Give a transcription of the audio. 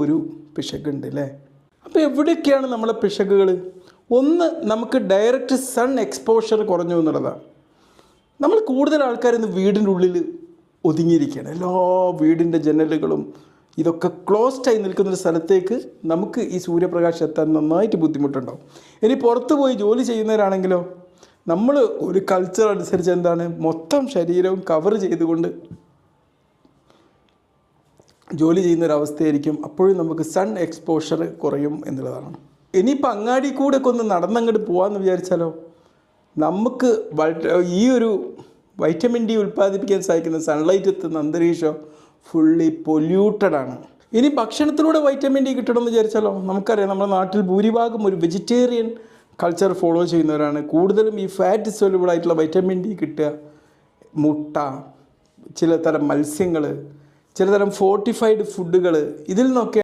ഒരു പിശകുണ്ട് അല്ലേ? അപ്പോൾ എവിടെയൊക്കെയാണ് നമ്മളെ പിശകുകൾ? ഒന്ന്, നമുക്ക് ഡയറക്റ്റ് സൺ എക്സ്പോഷർ കുറഞ്ഞു എന്നുള്ളതാണ്. നമ്മൾ കൂടുതൽ ആൾക്കാരിന്ന് വീടിൻ്റെ ഉള്ളിൽ ഒതുങ്ങിയിരിക്കുകയാണ്. എല്ലാ വീടിൻ്റെ ജനലുകളും ഇതൊക്കെ ക്ലോസ്ഡ് ആയി നിൽക്കുന്നൊരു സ്ഥലത്തേക്ക് നമുക്ക് ഈ സൂര്യപ്രകാശം എത്താൻ നന്നായിട്ട് ബുദ്ധിമുട്ടുണ്ടാവും. ഇനി പുറത്ത് പോയി ജോലി ചെയ്യുന്നവരാണെങ്കിലോ, നമ്മൾ ഒരു കൾച്ചർ അനുസരിച്ച് എന്താണ്, മൊത്തം ശരീരവും കവർ ചെയ്തുകൊണ്ട് ജോലി ചെയ്യുന്നൊരവസ്ഥയായിരിക്കും. അപ്പോഴും നമുക്ക് സൺ എക്സ്പോഷർ കുറയും എന്നുള്ളതാണ്. ഇനിയിപ്പോൾ അങ്ങാടി കൂടെ ഒക്കെ ഒന്ന് നടന്നങ്ങോട്ട് പോകാമെന്ന് വിചാരിച്ചാലോ, നമുക്ക് ഈ ഒരു വൈറ്റമിൻ ഡി ഉൽപ്പാദിപ്പിക്കാൻ സഹായിക്കുന്ന സൺലൈറ്റ് എത്തുന്ന അന്തരീക്ഷം ഫുള്ളി പൊല്യൂട്ടഡാണ്. ഇനി ഭക്ഷണത്തിലൂടെ വൈറ്റമിൻ ഡി കിട്ടണമെന്ന് വിചാരിച്ചാലോ, നമുക്കറിയാം നമ്മുടെ നാട്ടിൽ ഭൂരിഭാഗം ഒരു വെജിറ്റേറിയൻ കൾച്ചർ ഫോളോ ചെയ്യുന്നവരാണ്. കൂടുതലും ഈ ഫാറ്റ് സോലുബിൾ ആയിട്ടുള്ള വൈറ്റമിൻ ഡി കിട്ടുക മുട്ട, ചിലതരം മത്സ്യങ്ങൾ, ചിലതരം ഫോർട്ടിഫൈഡ് ഫുഡുകൾ, ഇതിൽ നിന്നൊക്കെ